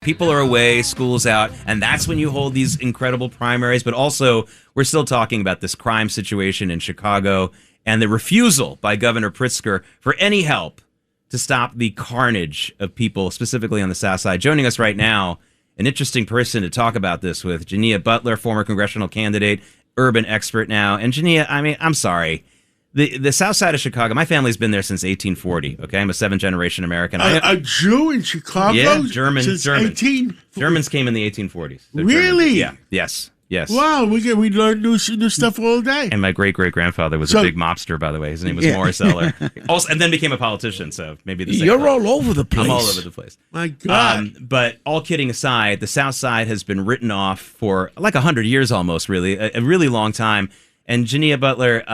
People are away, school's out, and that's when you hold these incredible primaries. But also, we're still talking about this crime situation in Chicago and the refusal by Governor Pritzker for any help to stop the carnage of people, specifically on the South Side. Joining us right now, an interesting person to talk about this with, Jineea Butler, former congressional candidate, urban expert now. And Jineea, I mean, I'm sorry. The South Side of Chicago, my family's been there since 1840, okay? I'm a seventh-generation American. A Jew in Chicago? Yeah, Germans. Germans came in the 1840s. Really? Yeah, yes. Wow, we learn new stuff all day. And my great-great-grandfather was a big mobster, by the way. His name was Morris Eller. Also, and then became a politician, so maybe the same. You're all over the place. I'm all over the place. My God. But all kidding aside, the South Side has been written off for like 100 years almost, really, a really long time. And Jineea Butler,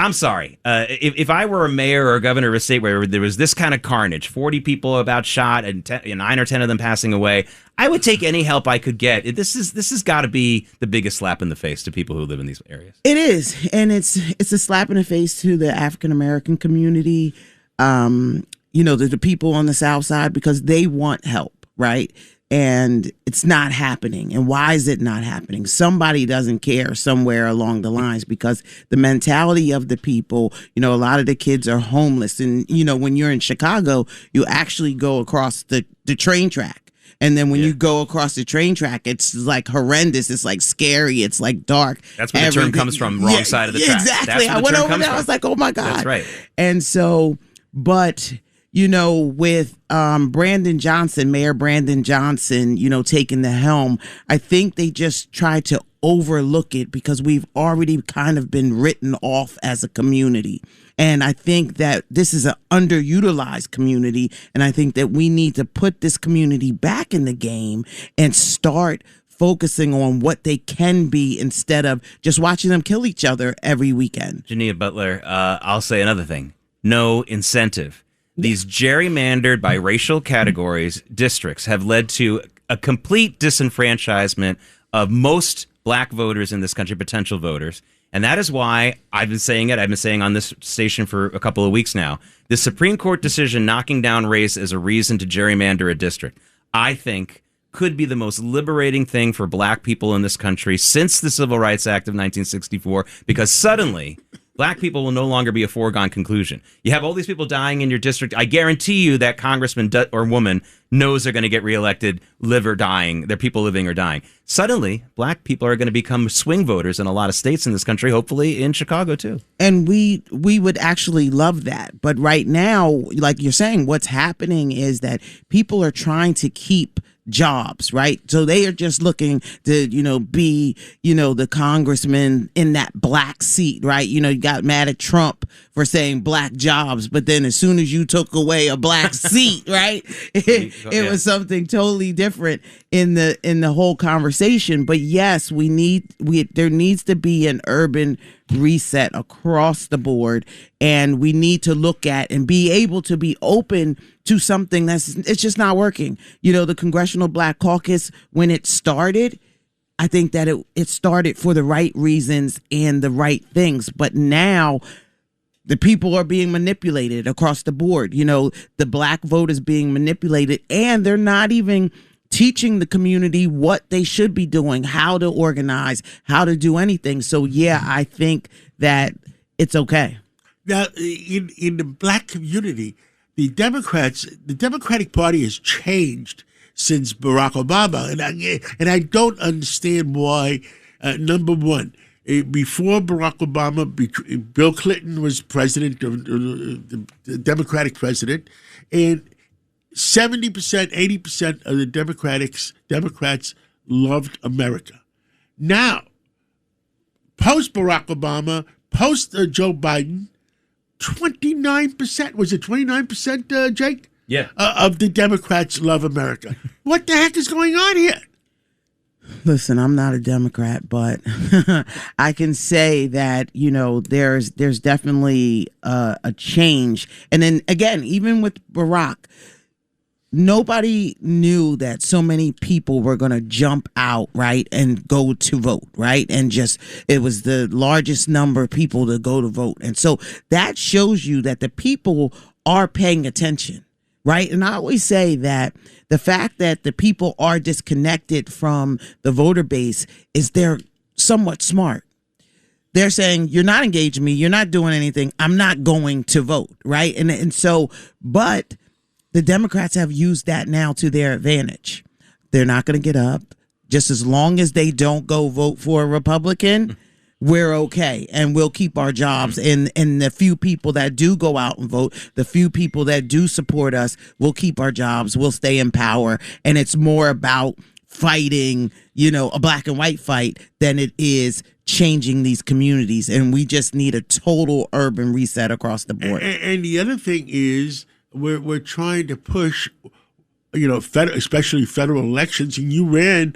I'm sorry. If I were a mayor or a governor of a state where there was this kind of carnage, 40 people about shot and 9 or 10 of them passing away, I would take any help I could get. This has got to be the biggest slap in the face to people who live in these areas. It is, and it's a slap in the face to the African American community. The people on the South Side, because they want help, right? And it's not happening. And why is it not happening? Somebody doesn't care somewhere along the lines, because the mentality of the people, a lot of the kids are homeless. And, when you're in Chicago, you actually go across the train track. And then when you go across the train track, it's like horrendous. It's like scary. It's like dark. That's where the term comes from, wrong side of the track. Exactly. I went over there. I was like, oh, my God. That's right. And so, but... with Mayor Brandon Johnson, taking the helm, I think they just try to overlook it because we've already kind of been written off as a community. And I think that this is an underutilized community. And I think that we need to put this community back in the game and start focusing on what they can be instead of just watching them kill each other every weekend. Jineea Butler, I'll say another thing. No incentive. These gerrymandered by racial categories districts have led to a complete disenfranchisement of most black voters in this country, potential voters. And that is why I've been saying it. I've been saying on this station for a couple of weeks now, the Supreme Court decision knocking down race as a reason to gerrymander a district, I think could be the most liberating thing for black people in this country since the Civil Rights Act of 1964, because suddenly black people will no longer be a foregone conclusion. You have all these people dying in your district. I guarantee you that congressman or woman knows they're going to get reelected, live or dying. They're people living or dying. Suddenly, black people are going to become swing voters in a lot of states in this country, hopefully in Chicago too. And we would actually love that. But right now, like you're saying, what's happening is that people are trying to keep jobs, right? So they are just looking to, be, the congressman in that black seat, right? You got mad at Trump for saying black jobs, but then as soon as you took away a black seat, right? It was something totally different in the whole conversation. But yes, there needs to be an urban reset across the board, and we need to look at and be able to be open to something it's just not working. The Congressional Black Caucus, when it started, I think that it started for the right reasons and the right things, but now the people are being manipulated across the board. The black vote is being manipulated, and they're not even teaching the community what they should be doing, how to organize, how to do anything. So, yeah, I think that it's okay. Now, in the black community, the Democratic Party has changed since Barack Obama, and I don't understand why. Number one, before Barack Obama, Bill Clinton was president, the Democratic president, and 70%, 80% of the Democrats loved America. Now, post Barack Obama, post Joe Biden, 29%, was it 29%, Jake? Yeah. Of the Democrats love America. What the heck is going on here? Listen, I'm not a Democrat, but I can say that, there's definitely a change. And then again, even with Barack, nobody knew that so many people were going to jump out, right, and go to vote, right? And it was the largest number of people to go to vote. And so that shows you that the people are paying attention. right? And I always say that the fact that the people are disconnected from the voter base is they're somewhat smart. They're saying, you're not engaging me, you're not doing anything, I'm not going to vote, right? And so, but the Democrats have used that now to their advantage. They're not going to get up. Just as long as they don't go vote for a Republican, we're okay, and we'll keep our jobs. And the few people that do go out and vote, the few people that do support us, we'll keep our jobs, we'll stay in power. And it's more about fighting, a black and white fight than it is changing these communities. And we just need a total urban reset across the board. And the other thing is we're trying to push, especially federal elections. And you ran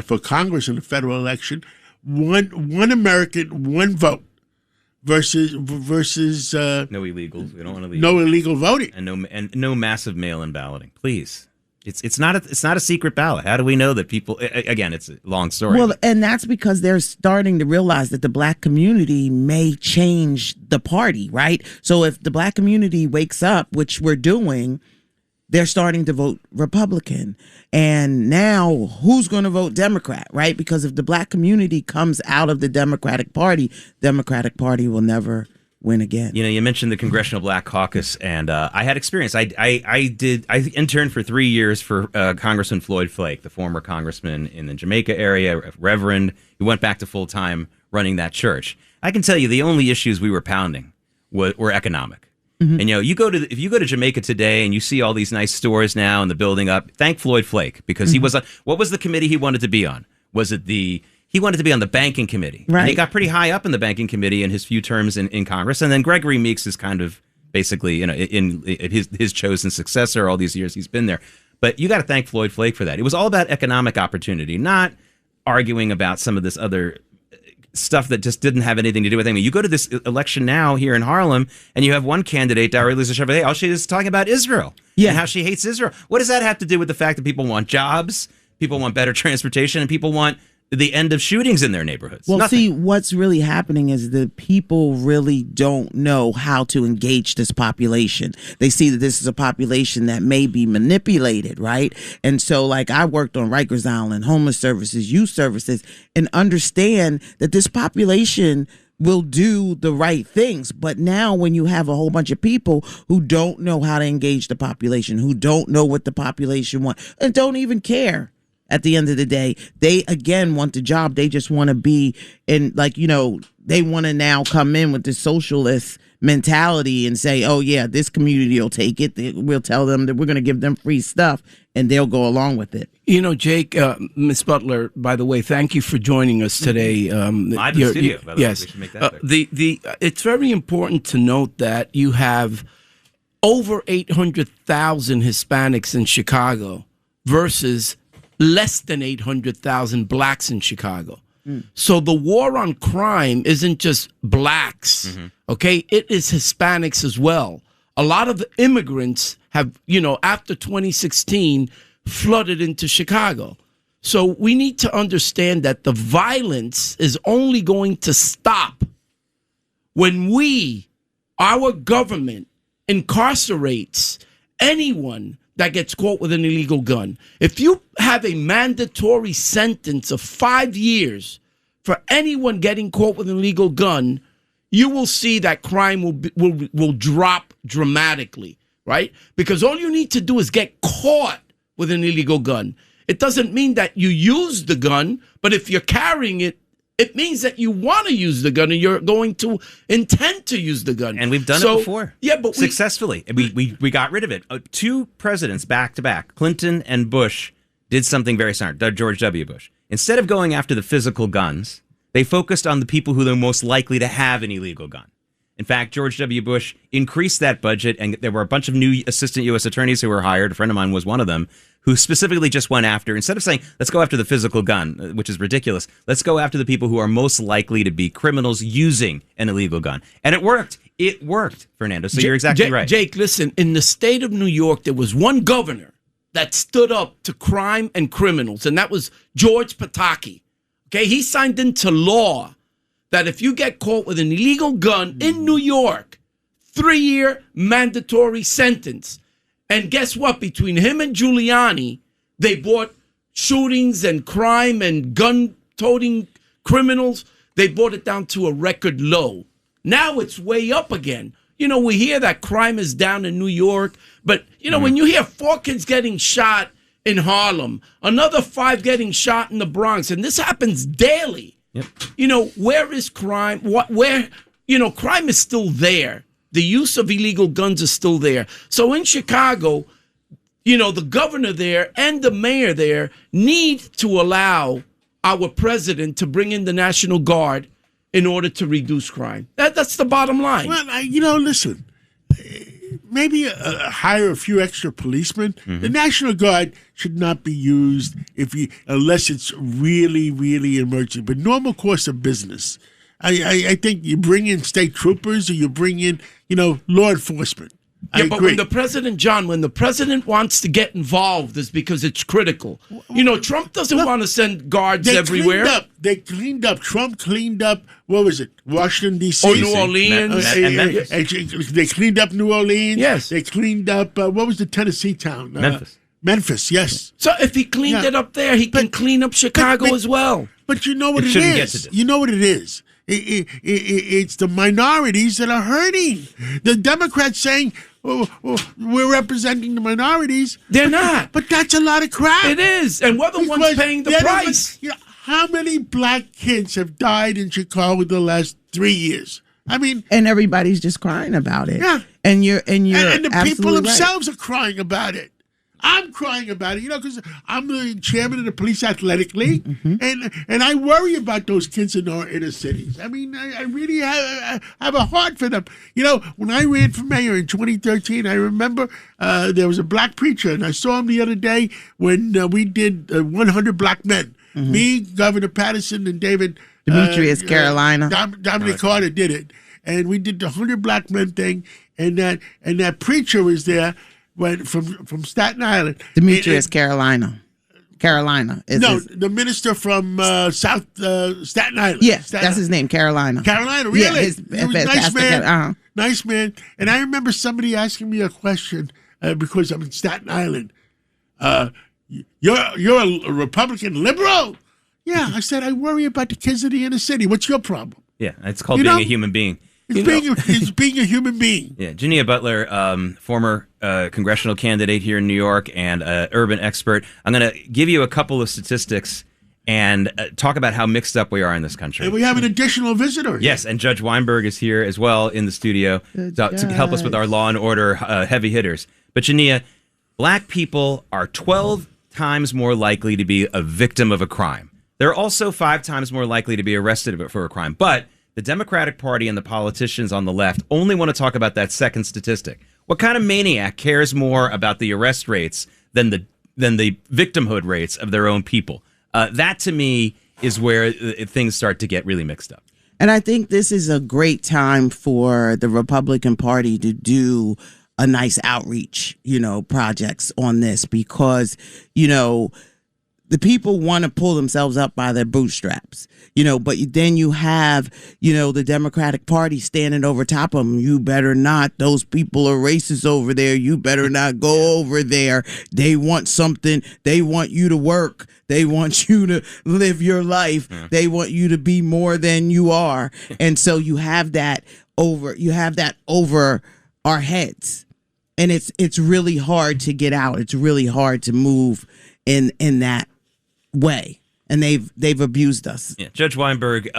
for Congress in the federal election. One American, one vote versus no illegals. We don't want to no illegal voting and no massive mail-in balloting. Please. It's not a secret ballot. How do we know that people? Again, it's a long story. Well, and that's because they're starting to realize that the black community may change the party, right? So if the black community wakes up, which we're doing, they're starting to vote Republican. And now who's going to vote Democrat, right? Because if the black community comes out of the Democratic Party will never win again. You mentioned the Congressional Black Caucus, and I had experience. I interned for 3 years for Congressman Floyd Flake, the former congressman in the Jamaica area, Reverend, who went back to full-time running that church. I can tell you the only issues we were pounding were economic. Mm-hmm. And if you go to Jamaica today and you see all these nice stores now and the building up, thank Floyd Flake, because he was what was the committee he wanted to be on? He wanted to be on the banking committee. Right. And he got pretty high up in the banking committee in his few terms in Congress. And then Gregory Meeks is kind of basically, in his chosen successor all these years he's been there. But you got to thank Floyd Flake for that. It was all about economic opportunity, not arguing about some of this other stuff that just didn't have anything to do with anything. You go to this election now here in Harlem, and you have one candidate, Darlisa Chevalier, all she is talking about Israel and how she hates Israel. What does that have to do with the fact that people want jobs, people want better transportation, and people want the end of shootings in their neighborhoods? Well, Nothing. see, what's really happening is the people really don't know how to engage this population. They see that this is a population that may be manipulated, right? And so, like, I worked on Rikers Island, homeless services, youth services, and understand that this population will do the right things. But now when you have a whole bunch of people who don't know how to engage the population, who don't know what the population wants, and don't even care, at the end of the day, they again want the job. They just want to be in, they want to now come in with this socialist mentality and say, oh yeah, this community will take it. We'll tell them that we're going to give them free stuff and they'll go along with it. Jake, Ms. Butler, by the way, thank you for joining us today. Live in studio, by the way. Yes. We should make that clear. It's very important to note that you have over 800,000 Hispanics in Chicago versus less than 800,000 blacks in Chicago. So the war on crime isn't just blacks, okay? It is Hispanics as well. A lot of the immigrants have, after 2016, flooded into Chicago. So we need to understand that the violence is only going to stop when our government, incarcerates anyone that gets caught with an illegal gun. If you have a mandatory sentence of 5 years for anyone getting caught with an illegal gun, you will see that crime will drop dramatically, right? Because all you need to do is get caught with an illegal gun. It doesn't mean that you use the gun, but if you're carrying it, it means that you want to use the gun and you're going to intend to use the gun. And we've done it before. Yeah, but successfully. We got rid of it. Two presidents back to back, Clinton and Bush, did something very smart. George W. Bush. Instead of going after the physical guns, they focused on the people who are most likely to have an illegal gun. In fact, George W. Bush increased that budget, and there were a bunch of new assistant U.S. attorneys who were hired. A friend of mine was one of them, who specifically just went after, instead of saying, let's go after the physical gun, which is ridiculous, let's go after the people who are most likely to be criminals using an illegal gun. And it worked. It worked, Fernando. So you're exactly right. Jake, listen, in the state of New York, there was one governor that stood up to crime and criminals, and that was George Pataki. Okay, he signed into law that if you get caught with an illegal gun in New York, 3-year mandatory sentence. And guess what? Between him and Giuliani, they brought shootings and crime and gun-toting criminals. They brought it down to a record low. Now it's way up again. You know, we hear that crime is down in New York, but, you know, when you hear 4 kids getting shot in Harlem, another 5 getting shot in the Bronx, and this happens daily. Yep. You know, where is crime? Crime is still there. The use of illegal guns is still there. So in Chicago, you know, the governor there and the mayor there need to allow our president to bring in the National Guard in order to reduce crime. That's the bottom line. Well, listen, maybe hire a few extra policemen. The National Guard should not be used unless it's really, really emergency. But normal course of business, I think you bring in state troopers or you bring in, law enforcement. Yeah, but when the president wants to get involved, is because it's critical. You know, Trump doesn't want to send guards everywhere. They cleaned up. Trump cleaned up. What was it? Washington D.C. Or New Orleans. They cleaned up New Orleans. Yes. They cleaned up. What was the Tennessee town? Memphis. Yes. So if he cleaned it up there, he can clean up Chicago as well. But you know what it is. You know what it is. It's the minorities that are hurting. The Democrats saying, we're representing the minorities. They're not. But that's a lot of crap. It is. And we're the ones paying the price. How many black kids have died in Chicago the last 3 years? I mean, and everybody's just crying about it. Yeah. And you're the people right. themselves are crying about it. I'm crying about it, because I'm the chairman of the Police Athletic League, and I worry about those kids in our inner cities. I mean, I really have a heart for them. When I ran for mayor in 2013, I remember there was a black preacher, and I saw him the other day when we did 100 Black Men. Me, Governor Patterson, and David Demetrius Carolina. Dominic Carter did it, and we did the 100 Black Men thing, and that preacher was there. From Staten Island. Demetrius Carolina. The minister from South Staten Island. Yes, that's his name, Carolina. Carolina, really? Yeah, he was a nice man. Nice man. And I remember somebody asking me a question because I'm in Staten Island. You're a Republican liberal? Yeah, I said, I worry about the kids in the inner city. What's your problem? Yeah, it's called being a human being. It's being a human being. Yeah, Jineea Butler, former congressional candidate here in New York and urban expert. I'm going to give you a couple of statistics and talk about how mixed up we are in this country. And we have an additional visitor. Yes, and Judge Weinberg is here as well in the studio to help us with our law and order heavy hitters. But Jineea, black people are 12 times more likely to be a victim of a crime. They're also 5 times more likely to be arrested for a crime. But the Democratic Party and the politicians on the left only want to talk about that second statistic. What kind of maniac cares more about the arrest rates than the victimhood rates of their own people? That, to me, is where things start to get really mixed up. And I think this is a great time for the Republican Party to do a nice outreach, projects on this because, the people want to pull themselves up by their bootstraps, but then you have, the Democratic Party standing over top of them. You better not. Those people are racist over there. You better not go over there. They want something. They want you to work. They want you to live your life. They want you to be more than you are. And so you have that over our heads. And it's really hard to get out. It's really hard to move in that way, and they've abused us. Yeah. Judge Weinberg,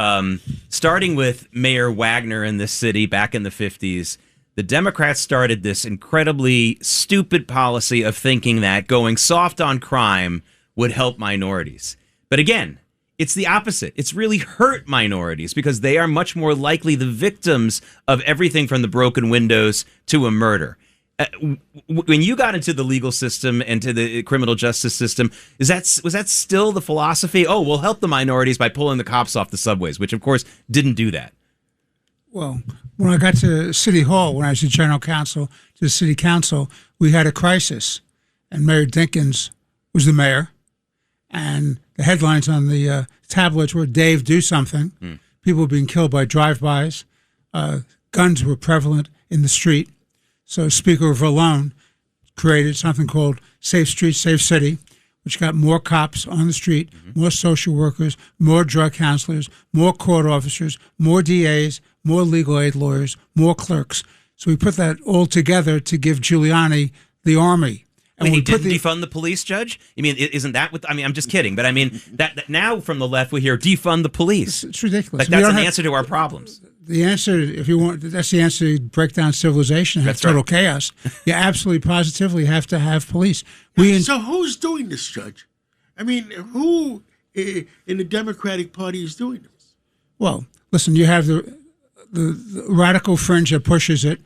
starting with Mayor Wagner in this city back in the 50s, the Democrats started this incredibly stupid policy of thinking that going soft on crime would help minorities. But again, it's the opposite. It's really hurt minorities because they are much more likely the victims of everything from the broken windows to a murder. When you got into the legal system and to the criminal justice system, was that still the philosophy? Oh, we'll help the minorities by pulling the cops off the subways, which of course didn't do that. Well, when I got to City Hall, when I was the general counsel to the city council, we had a crisis, and Mayor Dinkins was the mayor, and the headlines on the tablets were "Dave, do something." People were being killed by drive-bys. Guns were prevalent in the street. So Speaker Vallone created something called Safe Street, Safe City, which got more cops on the street, more social workers, more drug counselors, more court officers, more DAs, more legal aid lawyers, more clerks. So we put that all together to give Giuliani the army. And he didn't defund the police, Judge? I mean, isn't that what? I mean, I'm just kidding, but I mean that now from the left we hear defund the police. It's ridiculous. Like that's an answer to our problems. The answer, if you want, that's the answer to break down civilization and have total chaos. You absolutely, positively have to have police. So who's doing this, Judge? I mean, who in the Democratic Party is doing this? Well, listen, you have the radical fringe that pushes it.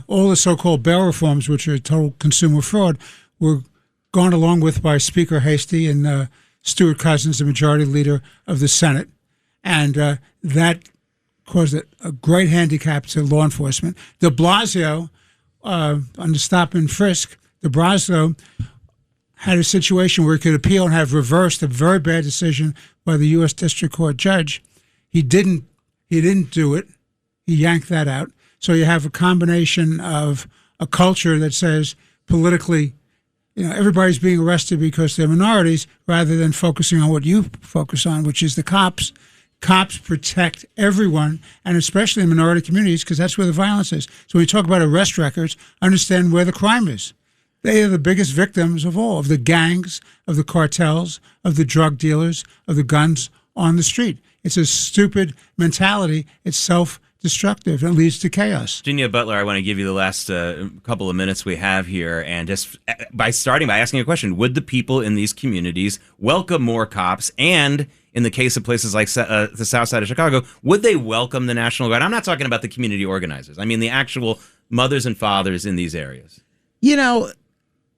All the so-called bail reforms, which are total consumer fraud, were gone along with by Speaker Hastie and Stuart Cousins, the majority leader of the Senate. And that caused a great handicap to law enforcement. De Blasio, on the stop and frisk, De Blasio had a situation where he could appeal and have reversed a very bad decision by the U.S. District Court judge. He didn't do it. He yanked that out. So you have a combination of a culture that says politically, everybody's being arrested because they're minorities rather than focusing on what you focus on, which is the cops. Cops protect everyone, and especially in minority communities, because that's where the violence is. So when you talk about arrest records, understand where the crime is. They are the biggest victims of all, of the gangs, of the cartels, of the drug dealers, of the guns on the street. It's a stupid mentality. It's self-destructive. It leads to chaos. Jineea Butler, I want to give you the last couple of minutes we have here, and just by starting by asking a question, would the people in these communities welcome more cops? And in the case of places like the south side of Chicago, would they welcome the National Guard? I'm not talking about the community organizers. I mean the actual mothers and fathers in these areas.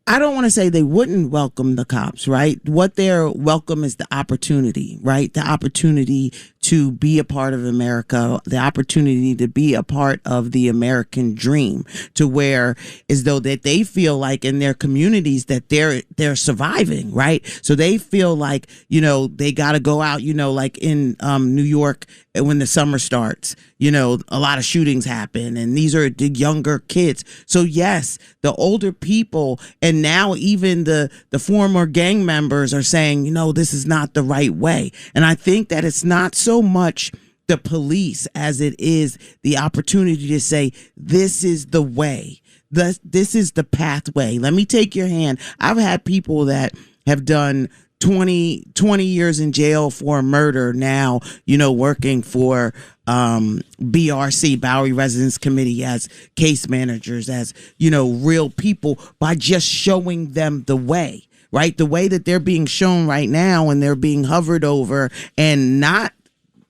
I don't want to say they wouldn't welcome the cops, right? What they're welcome is the opportunity, right? The opportunity to be a part of America, the opportunity to be a part of the American dream, to where as though that they feel like in their communities that they're surviving, right? So they feel like, they got to go out, like in New York when the summer starts, a lot of shootings happen, and these are the younger kids. So yes, the older people, and now even the former gang members are saying, this is not the right way. And I think that it's not so much the police as it is the opportunity to say, this is the way. This is the pathway. Let me take your hand. I've had people that have done 20 years in jail for murder now, working for BRC, Bowery Residence Committee, as case managers, as, real people, by just showing them the way, right? The way that they're being shown right now, and they're being hovered over and not,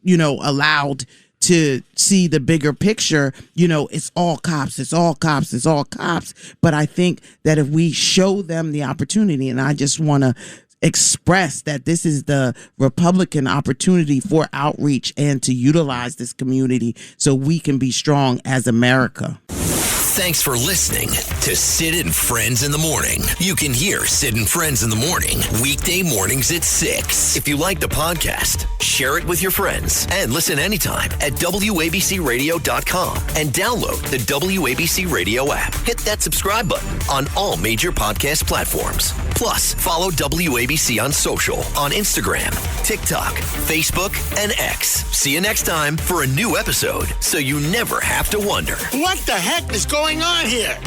allowed to see the bigger picture. It's all cops, it's all cops, it's all cops. But I think that if we show them the opportunity, and I just want to express that this is the Republican opportunity for outreach and to utilize this community so we can be strong as America. Thanks for listening to Sid and Friends in the Morning. You can hear Sid and Friends in the Morning weekday mornings at 6. If you like the podcast, share it with your friends and listen anytime at WABCRadio.com and download the WABC Radio app. Hit that subscribe button on all major podcast platforms. Plus, follow WABC on social on Instagram, TikTok, Facebook, and X. See you next time for a new episode so you never have to wonder. What the heck is going on here?